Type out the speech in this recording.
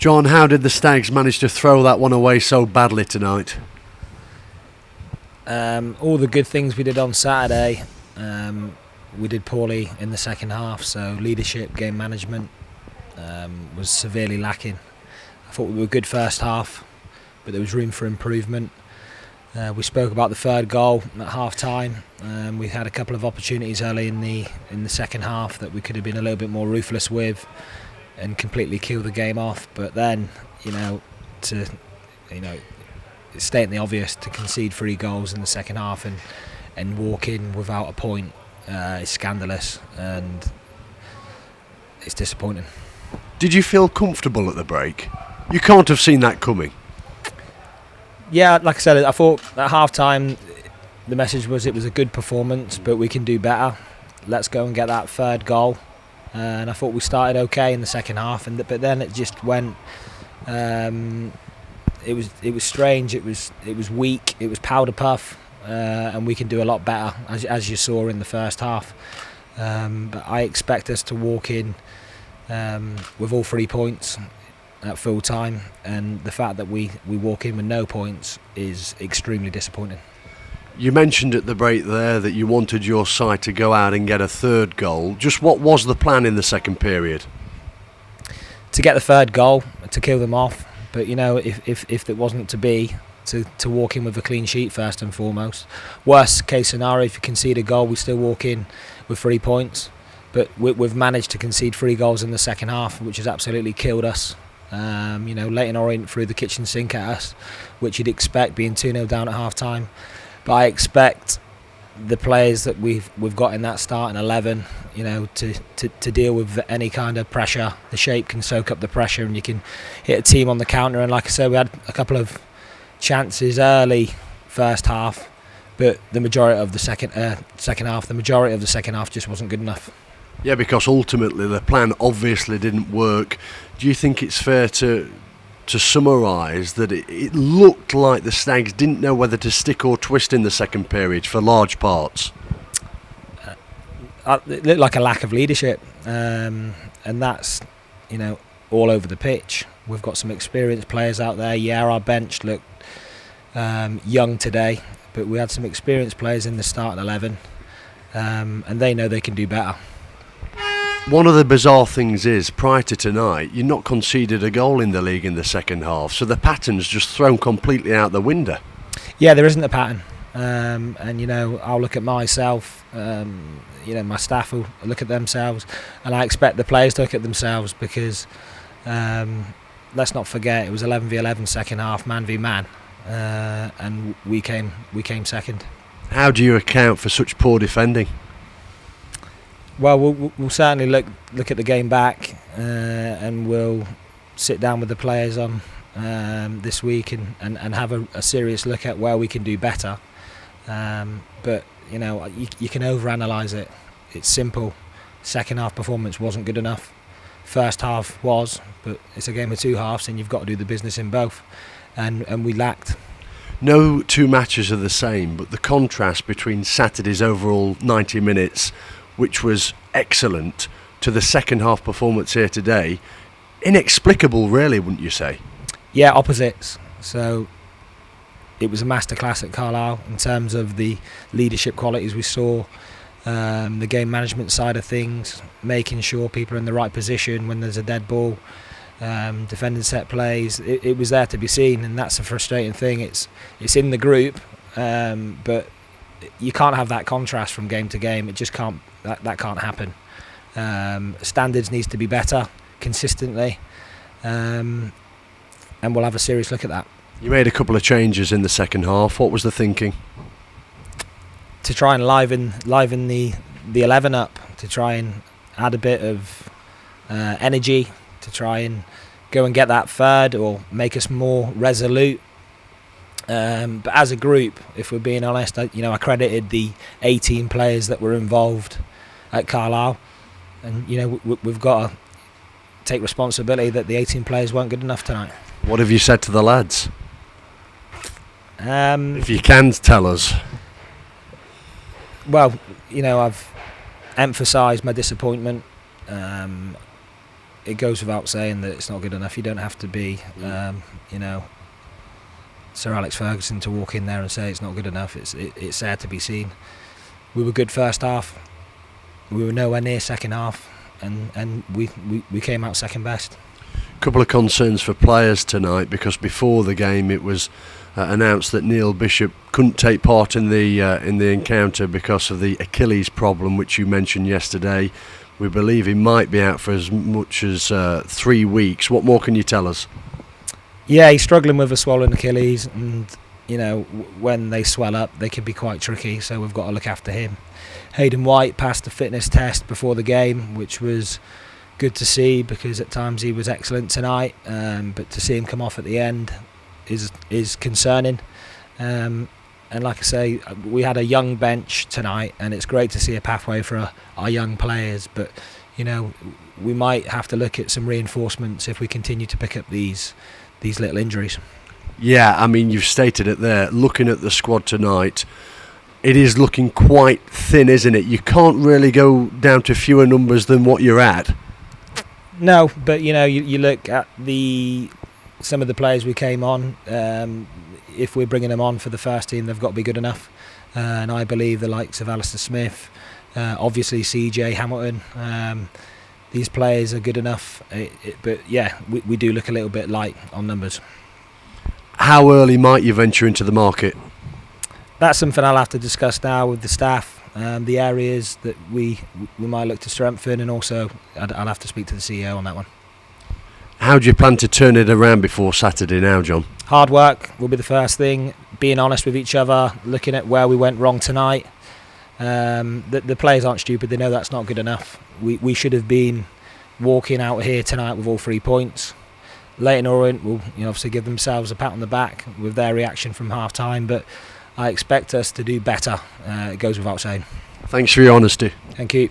John, how did the Stags manage to throw that one away so badly tonight? All the good things we did on Saturday, we did poorly in the second half. So leadership, game management was severely lacking. I thought we were good first half, but there was room for improvement. We spoke about the third goal at half time. We had a couple of opportunities early in the second half that we could have been a little bit more ruthless with and completely kill the game off. But then, stating the obvious, to concede 3 goals in the second half and walk in without a point is scandalous, and it's disappointing. Did you feel comfortable at the break? You can't have seen that coming. Yeah, like I said, I thought at half time the message was it was a good performance, but we can do better. Let's go and get that third goal. And I thought we started okay in the second half, but then it just went. It was strange. It was weak. It was powder puff, and we can do a lot better, as you saw in the first half. But I expect us to walk in with all 3 points at full time, and the fact that we walk in with no points is extremely disappointing. You mentioned at the break there that you wanted your side to go out and get a third goal. Just what was the plan in the second period? To get the third goal, to kill them off. But if it wasn't to be, to walk in with a clean sheet first and foremost. Worst case scenario, if you concede a goal, we still walk in with 3 points. But we've managed to concede 3 goals in the second half, which has absolutely killed us. Leyton Orient threw the kitchen sink at us, which you'd expect being 2-0 down at half time. But I expect the players that we've got in that starting 11, to deal with any kind of pressure. The shape can soak up the pressure, and you can hit a team on the counter. And like I said, we had a couple of chances early first half, but the majority of the second half just wasn't good enough. Yeah, because ultimately the plan obviously didn't work. Do you think it's fair to summarise that it looked like the Stags didn't know whether to stick or twist in the second period for large parts? It looked like a lack of leadership, and that's all over the pitch. We've got some experienced players out there. Yeah, our bench looked young today, but we had some experienced players in the starting 11, and they know they can do better. One of the bizarre things is, prior to tonight, you've not conceded a goal in the league in the second half, so the pattern's just thrown completely out the window. Yeah, there isn't a pattern, and I'll look at myself, my staff will look at themselves, and I expect the players to look at themselves, because let's not forget it was 11v11 second half, man v man, and we came second. How do you account for such poor defending? Well, we'll certainly look at the game back, and we'll sit down with the players on this week and have a serious look at where we can do better. But you can overanalyze it. It's simple. Second half performance wasn't good enough. First half was, but it's a game of 2 halves, and you've got to do the business in both. And we lacked. No 2 matches are the same, but the contrast between Saturday's overall 90 minutes, which was excellent, to the second half performance here today, inexplicable really, wouldn't you say? Yeah, opposites. So it was a masterclass at Carlisle in terms of the leadership qualities we saw, the game management side of things, making sure people are in the right position when there's a dead ball, defending set plays. It was there to be seen, and that's a frustrating thing. It's in the group, but you can't have that contrast from game to game. It just can't. That can't happen. Standards needs to be better consistently, and we'll have a serious look at that. You made a couple of changes in the second half. What was the thinking? To try and liven the 11 up, to try and add a bit of energy, to try and go and get that third or make us more resolute. But as a group, if we're being honest, I credited the 18 players that were involved at Carlisle, and we've got to take responsibility that the 18 players weren't good enough tonight. What have you said to the lads? If you can tell us. Well, I've emphasised my disappointment. it goes without saying that it's not good enough. You don't have to be, Sir Alex Ferguson to walk in there and say it's not good enough. It's there to be seen. We were good first half. We were nowhere near second half, and we came out second best. Couple of concerns for players tonight, because before the game it was announced that Neil Bishop couldn't take part in the encounter because of the Achilles problem, which you mentioned yesterday. We believe he might be out for as much as 3 weeks. What more can you tell us? Yeah, he's struggling with a swollen Achilles, and when they swell up, they can be quite tricky. So we've got to look after him. Hayden White passed the fitness test before the game, which was good to see, because at times he was excellent tonight. But to see him come off at the end is concerning. And like I say, we had a young bench tonight, and it's great to see a pathway for our young players. But we might have to look at some reinforcements if we continue to pick up these little injuries. Yeah, I mean, you've stated it there. Looking at the squad tonight, it is looking quite thin, isn't it? You can't really go down to fewer numbers than what you're at. No, but you look at some of the players we came on. If we're bringing them on for the first team, they've got to be good enough. And I believe the likes of Alistair Smith, obviously CJ Hamilton, these players are good enough. But yeah, we do look a little bit light on numbers. How early might you venture into the market? That's something I'll have to discuss now with the staff, the areas that we might look to strengthen, and also I'll have to speak to the CEO on that one. How do you plan to turn it around before Saturday now, John? Hard work will be the first thing, being honest with each other, looking at where we went wrong tonight. The players aren't stupid, they know that's not good enough. We should have been walking out here tonight with all 3 points. Leyton Orient will obviously give themselves a pat on the back with their reaction from half time, but I expect us to do better. It goes without saying. Thanks for your honesty. Thank you.